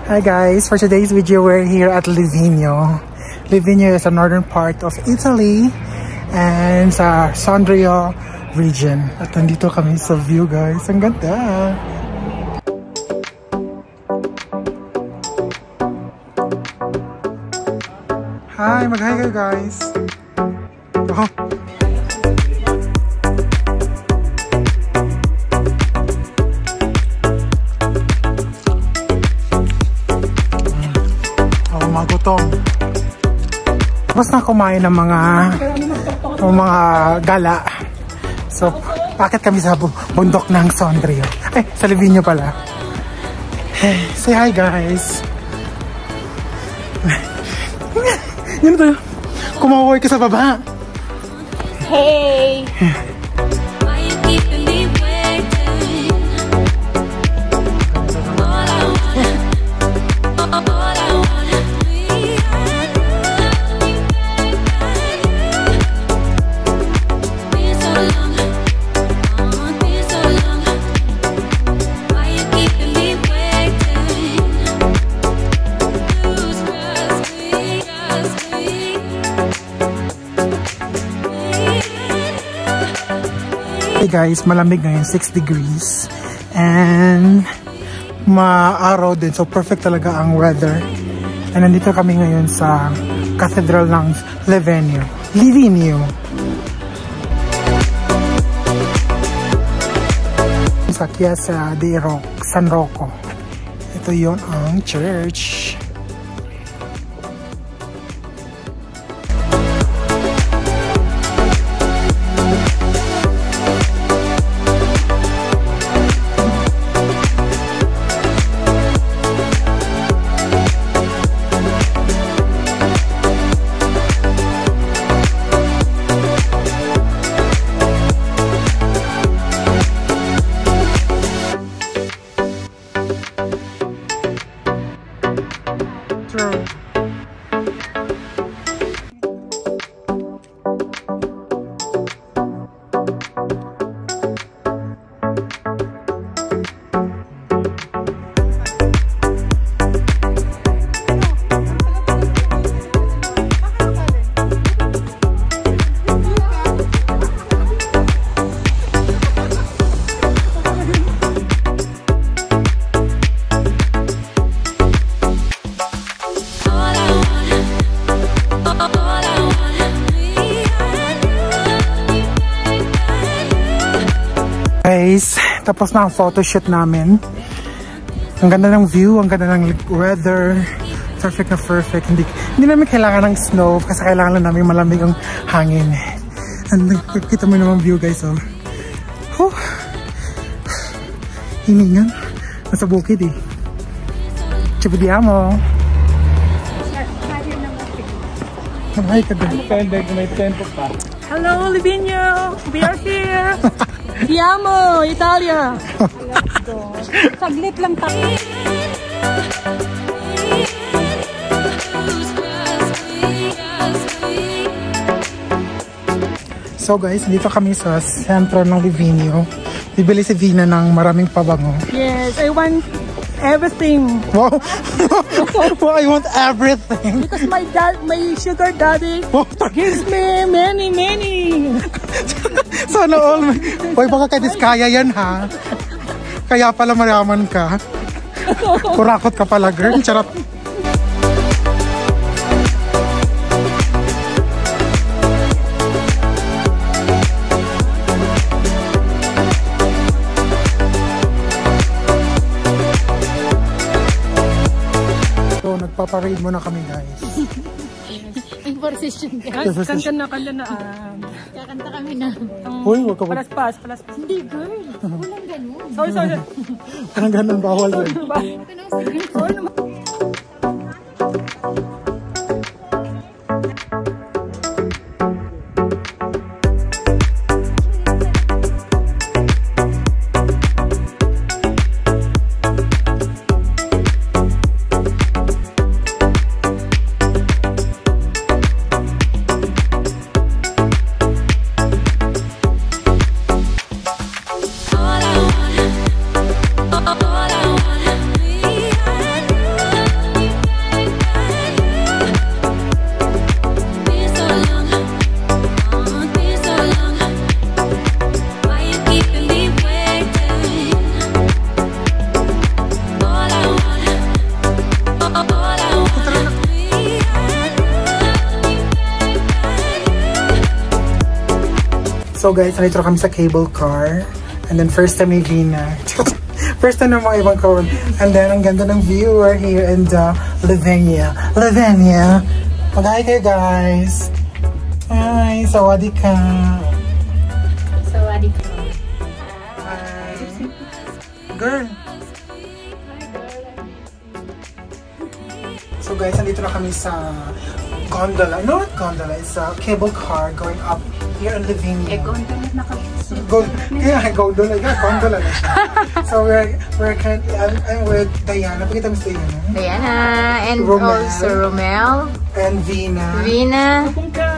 Hi guys, for today's video we're here at Livigno. Livigno is a northern part of Italy and sa Sondrio region. At nandito kami sa view guys, ang ganda! Hi, mag-hi kayo guys! Oh. Magutom. Tapos na kumain ng mga gala. So, bakit kami sa bundok ng Sondrio? Ay, sa Livigno pala. Hey, say hi guys. Yun tayo. Kumaway ka sa baba. Hey! Hey guys, malamig ngayon, 6 degrees and maaraw din, so perfect talaga ang weather. And nandito kami ngayon sa Cathedral ng Livigno. Sa Chiesa di San Rocco. Ito yon ang church. Guys, tapos na ang photoshoot namin. Ang ganda ng view, ang ganda ng weather. Perfect na perfect. Hindi namin kailangan ng snow kasi kailangan lang namin malamig ang hangin. And kita mo naman view guys, oh. Huh. Hiningan. Nasa bukid eh. Ciao. Hi ka din. May tempo pa. Hello, Livigno! We are here! Ti amo, Italia! Saglit lang tayo. So guys, dito kami sa sentro ng Livigno. Bibili si Vina ng maraming pabango. Yes, I want everything. Wow! Well, I want everything. Because my sugar daddy gives me many. Sana all. Hoy, baka kadiskaya yan ha. Kaya pala mayaman ka. Kurakot ka pala girl. Charot. So, nagpaparade muna kami guys. Ang position ka. Kanta na. Kakanta kami na. Uy, wag ka ba? Palaspas. Hindi girl. Walang ganun. Sorry. Parang ganun, bawal rin. All I want So guys, nandito kami sa cable car. And then first time ni Vina. First time ng mga ibang car. And then ang ganda ng view. We're here in Lavinia. Lavinia. Mag-hi kayo guys. Hi, sawadee ka. Sawadee ka. Hi. Girl. So guys, nandito na kami sa gondola. No, not gondola. It's a cable car going up here in Lavinia. Gondola na kami. Gondola. Gondola na siya. So we're currently, I'm with Diana. Pakita mo si Diana. Diana. And Romel. also Romel. And Vina. Vina.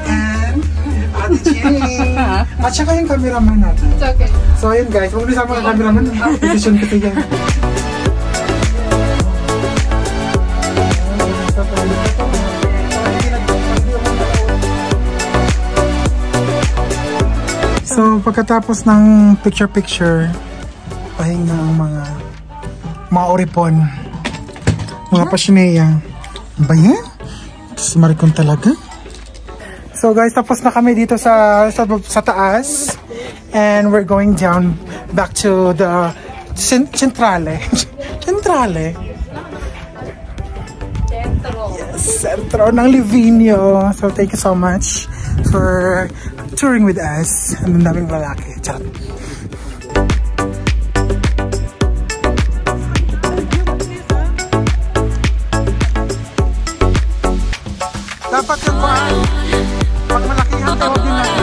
And Ate Jenny. At saka yung cameraman natin. It's okay. So ayun guys, huwag nisama ng cameraman. Decision kasi yan. So, pagkatapos ng picture-picture, pahinga ang mga oripon, mga pasyoneya. Ba yan? Si Maricon talaga. So guys, tapos na kami dito sa taas. And we're going down back to the Centrale. Centrale. Yes, sentro ng Livigno. So thank you so much for touring with us. Ang daming lalaki. Chat. Dapat yung pag malakihan tawagin natin.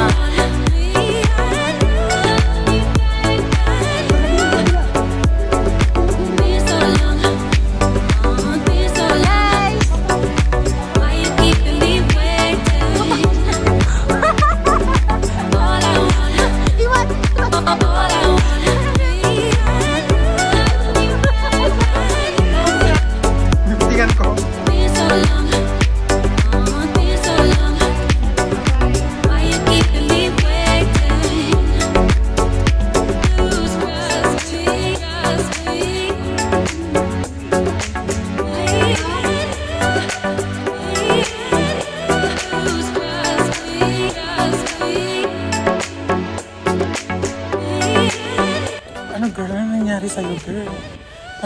Girl, ano nangyari sa'yo, girl?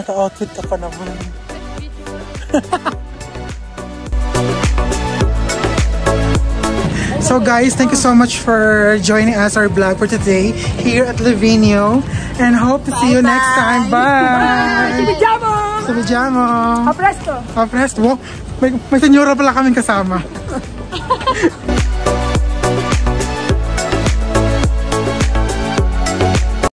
Naka-outfit ka pa naman. So guys, thank you so much for joining us, our vlog for today here at Livigno. And hope to see you next time. Bye! Pijama! Sa pijama! Apresto! Apresto! May senyora pala kaming kasama.